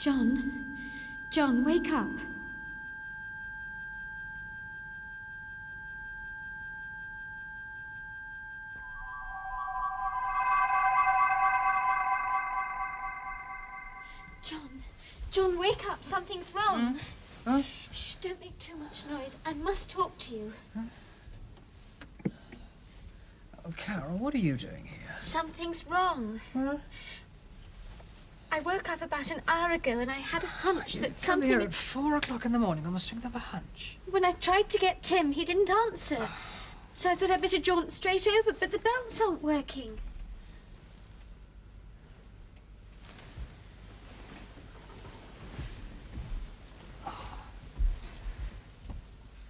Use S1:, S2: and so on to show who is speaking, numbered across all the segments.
S1: John? John, wake up. John, wake up. Something's wrong.
S2: Huh?
S1: Shh, don't make too much noise. I must talk to you.
S2: Huh? Oh, Carol, what are you doing here?
S1: Something's wrong.
S2: Huh?
S1: I woke up about an hour ago and I had a hunch that
S2: Come
S1: something...
S2: here at 4 o'clock in the morning on the strength of a hunch.
S1: When I tried to get Tim, he didn't answer. So I thought I'd better jaunt straight over, but the bells aren't working.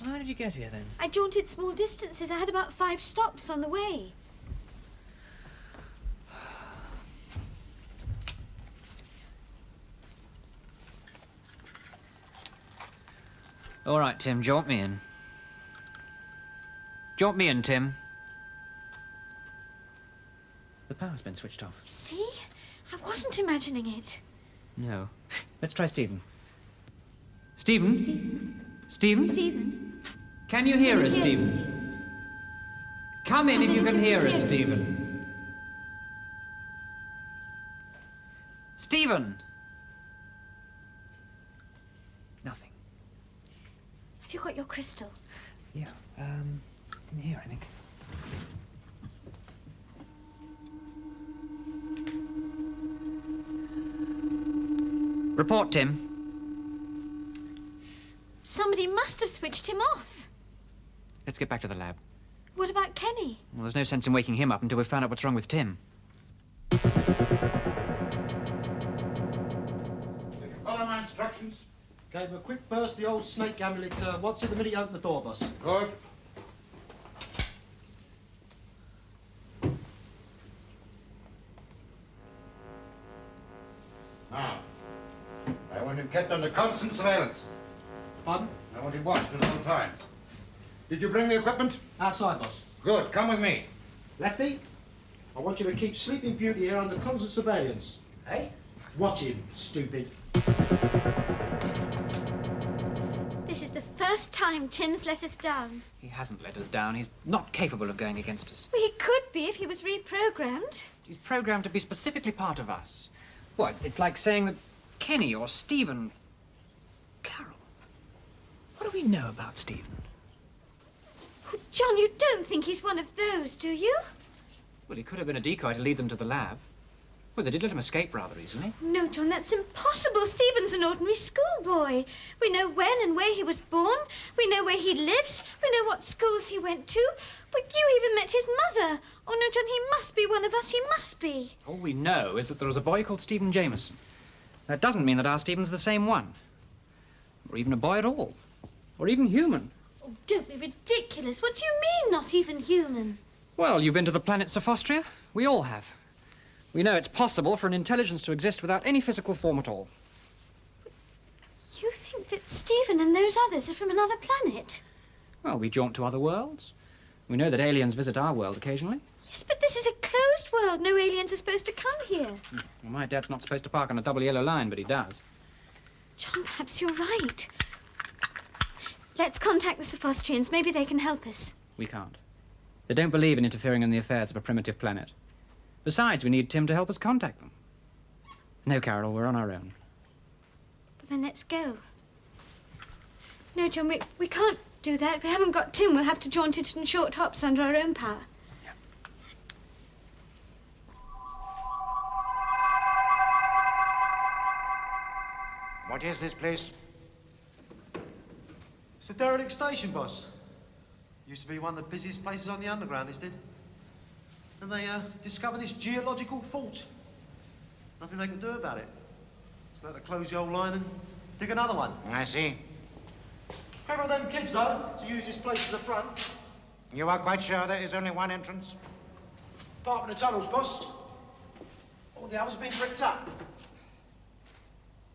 S2: How did you get here, then?
S1: I jaunted small distances. I had about 5 stops on the way.
S2: All right, Tim, jaunt me in. Jaunt me in, Tim. The power's been switched off.
S1: See? I wasn't imagining it.
S2: No. Let's try Stephen. Stephen? Stephen?
S1: Stephen?
S2: Can you hear us, Stephen? Come in if you can hear us, Stephen. Stephen! Nothing.
S1: Have you got your crystal?
S2: Yeah, didn't hear anything. Report, Tim.
S1: Somebody must have switched him off.
S2: Let's get back to the lab.
S1: What about Kenny?
S2: Well, there's no sense in waking him up until we've found out what's wrong with Tim.
S3: Did you follow my instructions?
S4: Gave him a quick burst of the old snake amulet. What's it the minute you open the door, boss?
S3: Good. Now, I want him kept under constant surveillance.
S4: Pardon?
S3: I want him watched at all times. Did you bring the equipment?
S4: Outside, boss.
S3: Good. Come with me.
S4: Lefty, I want you to keep Sleeping Beauty here under constant surveillance. Eh? Watch him, stupid.
S1: This is the first time Tim's let us down.
S2: He hasn't let us down. He's not capable of going against us.
S1: Well, he could be if he was reprogrammed.
S2: He's programmed to be specifically part of us. What? It's like saying that Kenny or Stephen... Carol, what do we know about Stephen?
S1: Oh, John, you don't think he's one of those, do you?
S2: Well, he could have been a decoy to lead them to the lab. Well, they did let him escape rather easily.
S1: No, John, that's impossible. Stephen's an ordinary schoolboy. We know when and where he was born. We know where he lives. We know what schools he went to. But you even met his mother. Oh, no, John, he must be one of us. He must be.
S2: All we know is that there was a boy called Stephen Jameson. That doesn't mean that our Stephen's the same one. Or even a boy at all. Or even human.
S1: Oh, don't be ridiculous. What do you mean, not even human?
S2: Well, you've been to the planet Sophostria? We all have. We know it's possible for an intelligence to exist without any physical form at all.
S1: You think that Stephen and those others are from another planet?
S2: Well, we jaunt to other worlds. We know that aliens visit our world occasionally.
S1: Yes, but this is a closed world. No aliens are supposed to come here.
S2: Well, my dad's not supposed to park on a double yellow line, but he does.
S1: John, perhaps you're right. Let's contact the Sophostrians. Maybe they can help us.
S2: We can't. They don't believe in interfering in the affairs of a primitive planet. Besides, we need Tim to help us contact them. No, Carol, we're on our own.
S1: But then let's go. No, John, we can't do that. We haven't got Tim. We'll have to jaunt it in short hops under our own power.
S2: Yeah.
S3: What is this place?
S4: It's a derelict station, boss. Used to be one of the busiest places on the underground, this did. And they discovered this geological fault. Nothing they can do about it. So they had to close the old line and dig another one.
S3: I see.
S4: Clever of them kids, though, to use this place as a front.
S3: You are quite sure there is only one entrance?
S4: Apart from the tunnels, boss. All the others have been bricked up.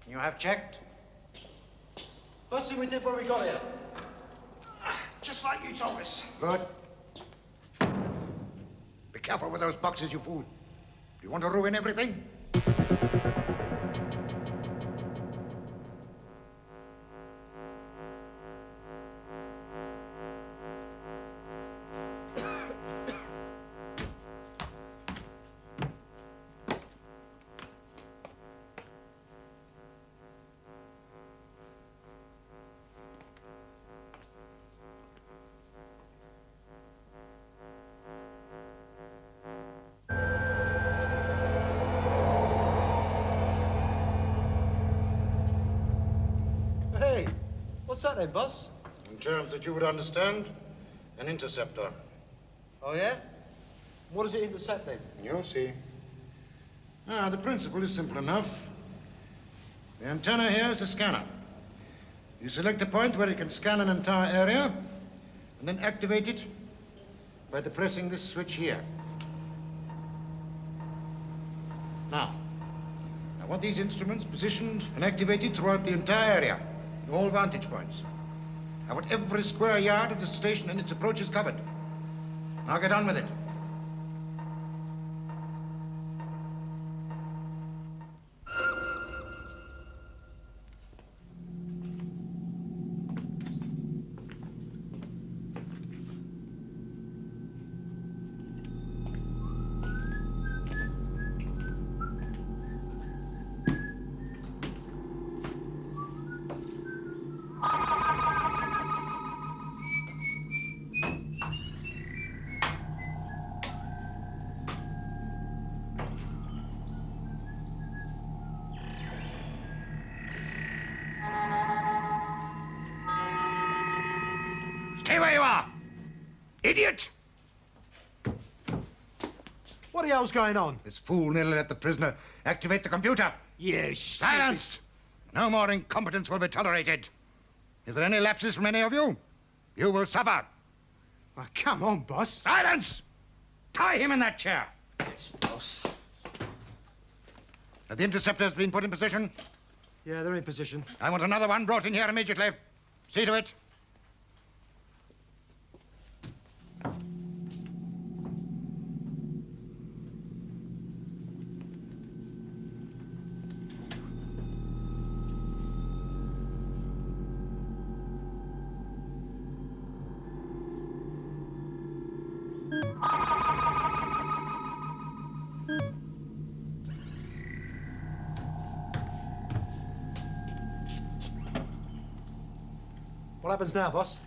S3: You have checked?
S4: First thing we did when we got here. Just like you told us.
S3: Good. Be careful with those boxes, you fool. Do you want to ruin everything?
S4: What's that then, boss?
S3: In terms that you would understand, an interceptor.
S4: Oh, yeah? What does it intercept then?
S3: You'll see. The principle is simple enough. The antenna here is a scanner. You select a point where it can scan an entire area, and then activate it by depressing this switch here. Now, I want these instruments positioned and activated throughout the entire area, in all vantage points. I want every square yard of the station and its approaches covered. Now get on with it. Stay where you are! Idiot!
S4: What the hell's going on?
S3: This fool nearly let the prisoner activate the computer.
S4: Yes.
S3: Silence! No more incompetence will be tolerated. If there are any lapses from any of you, you will suffer.
S4: Oh, come on, boss.
S3: Silence! Tie him in that chair.
S2: Yes, boss.
S3: Have the interceptors been put in position?
S4: Yeah, they're in position.
S3: I want another one brought in here immediately. See to it.
S4: What happens now, boss?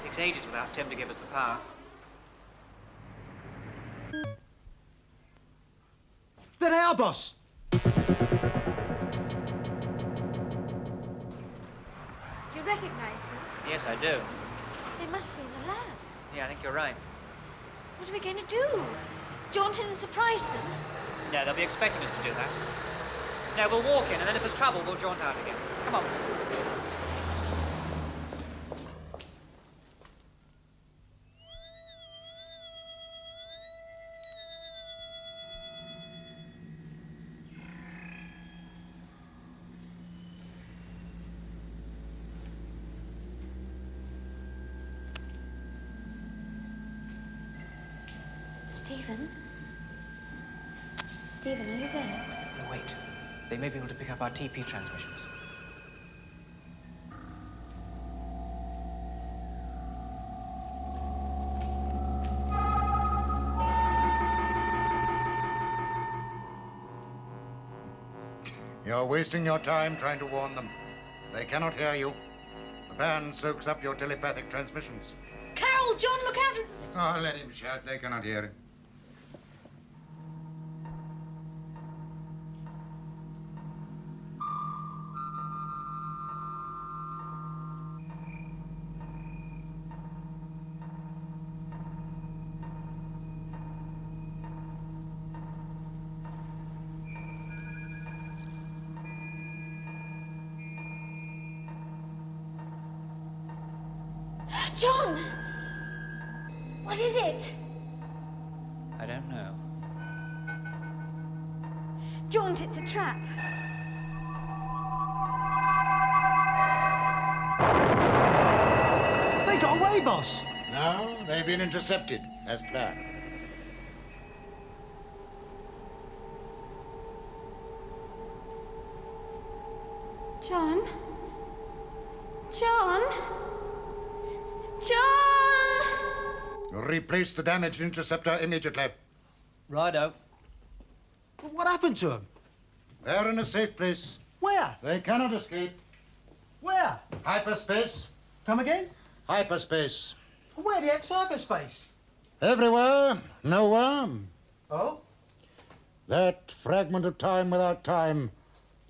S2: Takes ages without Tim to give us the power.
S4: There they are, boss.
S1: Do you recognise them?
S2: Yes, I do.
S1: They must be in the lab.
S2: Yeah, I think you're right.
S1: What are we going to do? Jaunt in and surprise them?
S2: No, they'll be expecting us to do that. No, we'll walk in, and then if there's trouble, we'll jaunt out again. Come on.
S1: Stephen? Stephen, are you there?
S2: No, wait. They may be able to pick up our TP transmissions.
S3: You're wasting your time trying to warn them. They cannot hear you. The band soaks up your telepathic transmissions.
S1: Carol, John, look out!
S3: Oh, let him shout. They cannot hear him.
S1: John! What is it?
S2: I don't know.
S1: Jaunt, it's a trap.
S4: They got away, boss.
S3: No, they've been intercepted, as planned.
S1: John? John? John!
S3: Replace the damaged interceptor immediately.
S2: Righto.
S4: But what happened to them?
S3: They're in a safe place.
S4: Where?
S3: They cannot escape.
S4: Where?
S3: Hyperspace.
S4: Come again?
S3: Hyperspace.
S4: Where the ex-hyperspace?
S3: Everywhere, nowhere.
S4: Oh?
S3: That fragment of time without time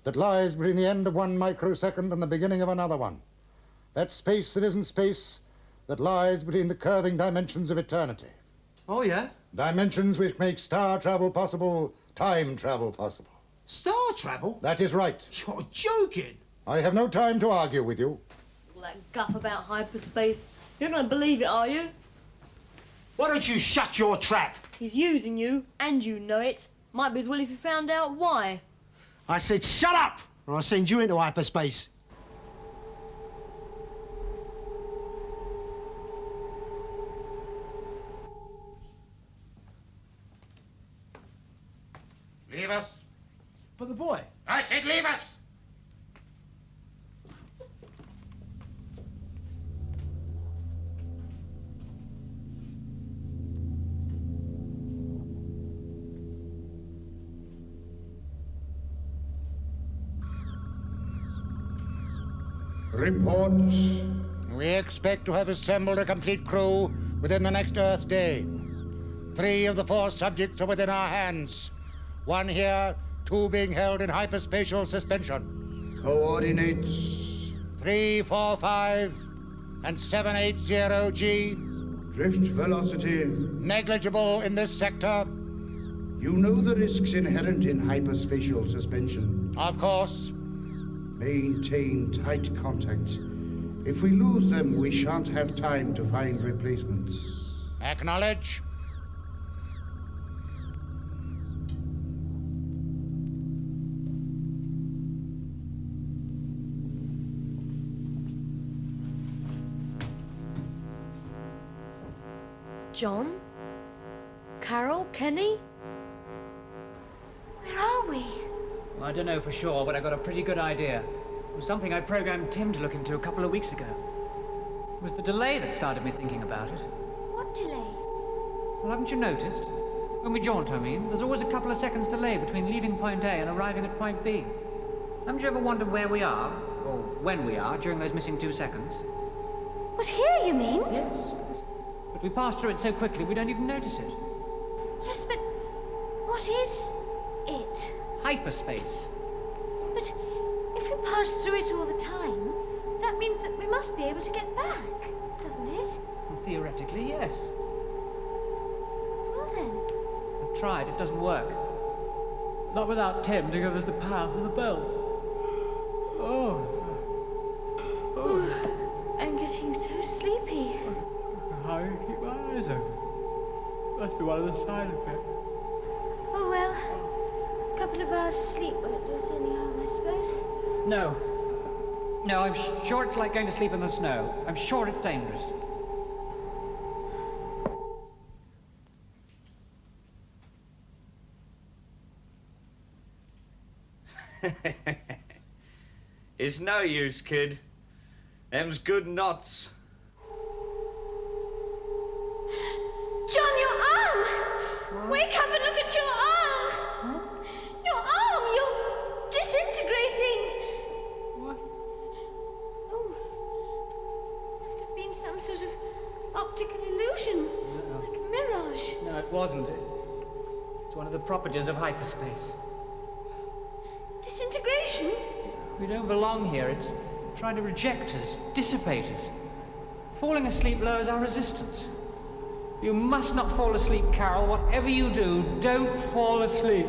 S3: that lies between the end of one microsecond and the beginning of another one. That space that isn't space that lies between the curving dimensions of eternity.
S4: Oh, yeah?
S3: Dimensions which make star travel possible, time travel possible.
S4: Star travel?
S3: That is right.
S4: You're joking.
S3: I have no time to argue with you.
S5: All that guff about hyperspace. You're not going to believe it, are you?
S4: Why don't you shut your trap?
S5: He's using you, and you know it. Might be as well if you found out why.
S4: I said shut up, or I'll send you into hyperspace.
S3: Leave us.
S4: But the boy?
S3: I said leave us.
S6: Reports.
S3: We expect to have assembled a complete crew within the next Earth day. 3 of the 4 subjects are within our hands. 1 here, 2 being held in hyperspatial suspension.
S6: Coordinates.
S3: 345 and 780G.
S6: Drift velocity.
S3: Negligible in this sector.
S6: You know the risks inherent in hyperspatial suspension.
S3: Of course.
S6: Maintain tight contact. If we lose them, we shan't have time to find replacements.
S3: Acknowledge.
S5: John? Carol? Kenny?
S1: Where are we?
S2: Well, I don't know for sure, but I got a pretty good idea. It was something I programmed Tim to look into a couple of weeks ago. It was the delay that started me thinking about it.
S1: What delay?
S2: Well, haven't you noticed? When we jaunt, I mean, there's always a couple of seconds delay between leaving point A and arriving at point B. Haven't you ever wondered where we are, or when we are, during those missing 2 seconds?
S1: What, here, you mean?
S2: Yes. But we pass through it so quickly we don't even notice it.
S1: Yes, but what is it?
S2: Hyperspace.
S1: But if we pass through it all the time, that means that we must be able to get back, doesn't it?
S2: Well, theoretically, yes.
S1: Well then.
S2: I've tried, it doesn't work. Not without Tim to give us the power for the belt.
S1: I'm getting so sleepy.
S2: How do you keep my eyes open? Must be one of the side effects.
S1: Oh well, a couple of hours sleep won't do us any harm, I suppose.
S2: No. No, I'm sure it's like going to sleep in the snow. I'm sure it's dangerous.
S7: It's no use, kid. Them's good knots.
S1: John, your arm! Wake up and look at your arm! Your arm! You're disintegrating!
S2: What?
S1: Oh. Must have been some sort of optical illusion. Like a mirage.
S2: No, it wasn't. It's one of the properties of hyperspace.
S1: Disintegration?
S2: We don't belong here. It's trying to reject us, dissipate us. Falling asleep lowers our resistance. You must not fall asleep, Carol. Whatever you do, don't fall asleep.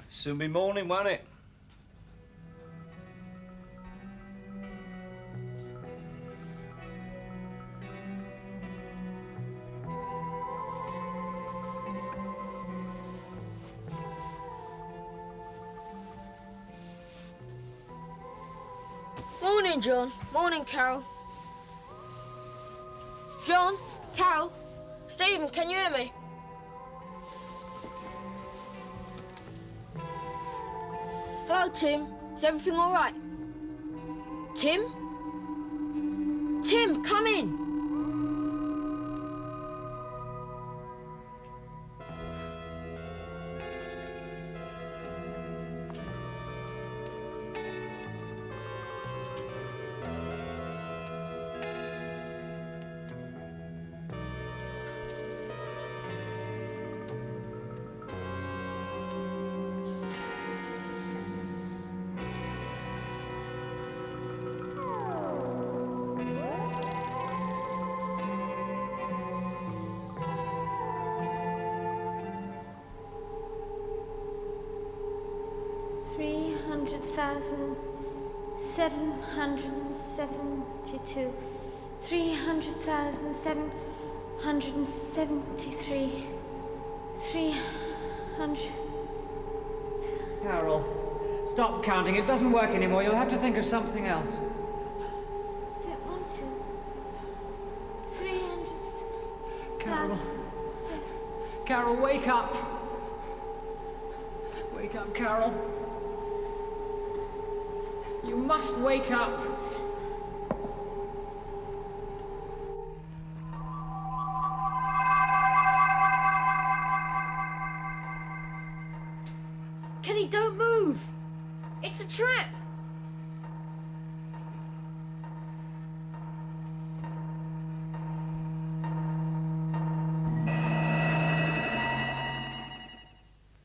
S7: Soon be morning, won't it?
S8: Morning, John. Morning, Carol. John, Carol, Stephen, can you hear me? Hello, Tim. Is everything all right? Tim? Tim, come in.
S1: $300,772. 300,773. 300.
S2: Carol, stop counting. It doesn't work anymore. You'll have to think of something else.
S1: Don't want to. 300.
S2: Carol. Carol, wake up. Wake up, Carol. You must wake up.
S5: Kenny, don't move! It's a trap!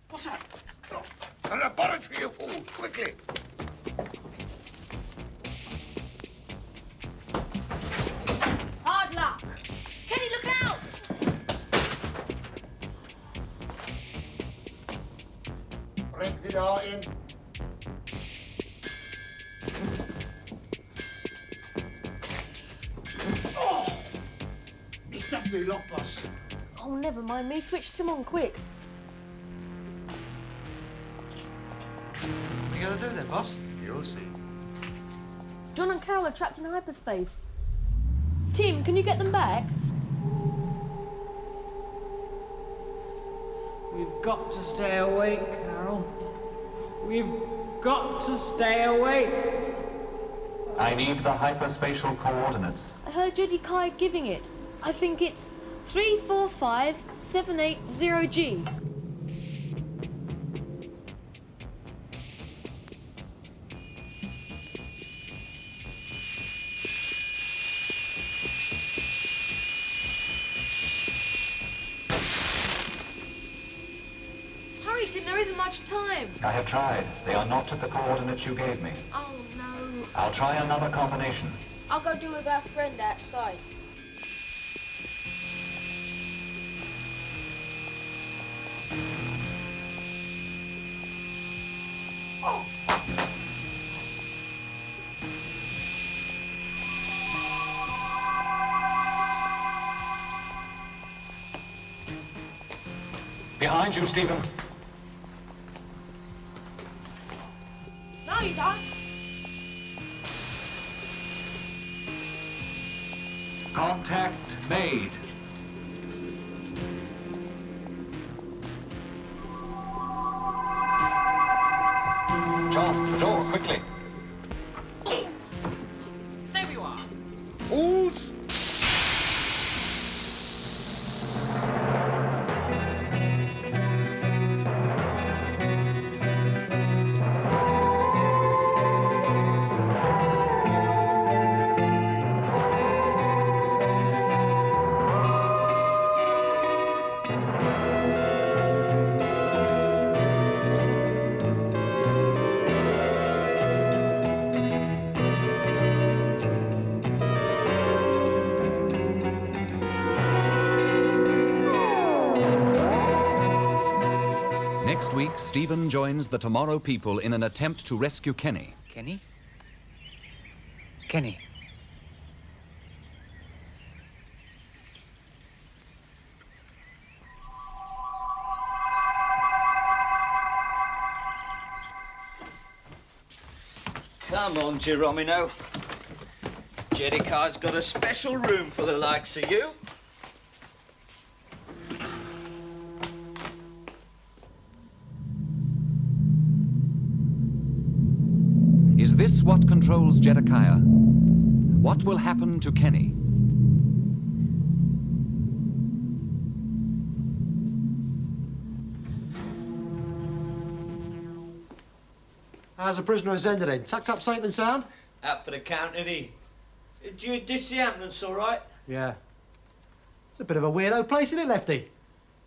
S4: What's that?
S6: The laboratory, you fool! Quickly!
S8: Hard luck.
S5: Kenny, look out!
S3: Break the door in.
S4: It's definitely locked, boss.
S5: Oh, never mind me. Switch Tim on quick.
S4: What are you going to do then, boss?
S3: You'll see.
S5: John and Carol are trapped in hyperspace. Tim, can you get them back?
S2: We've got to stay awake, Carol. We've got to stay awake.
S9: I need the hyperspatial coordinates.
S5: I heard Jedikiah giving it. I think it's 345780G. Hurry, Tim, there isn't much time.
S9: I have tried. They are not at the coordinates you gave me.
S8: Oh no.
S9: I'll try another combination.
S8: I'll go do with our friend outside.
S9: Behind you, Stephen.
S8: No, you don't.
S9: Contact made. John, the door, quickly.
S2: Stay where you are.
S6: Fools!
S10: Next week, Stephen joins the Tomorrow People in an attempt to rescue Kenny.
S2: Kenny? Kenny.
S7: Come on, Geronimo. Jedikiah's got a special room for the likes of you.
S10: Is this what controls Jedikiah? What will happen to Kenny?
S4: How's the prisoner as ended then? Tucked up safe and sound?
S7: Out for the count, isn't he? Did you dish the ambulance all right?
S4: Yeah. It's a bit of a weirdo place, isn't it, Lefty?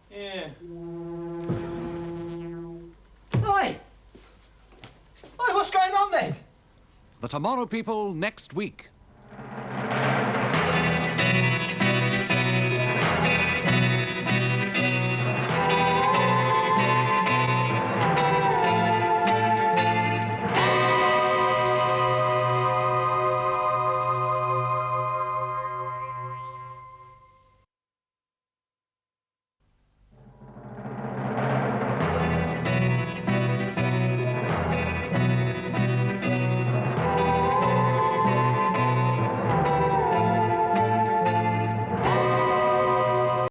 S7: Yeah.
S4: Oi! Oi, what's going on then?
S10: The Tomorrow People next week.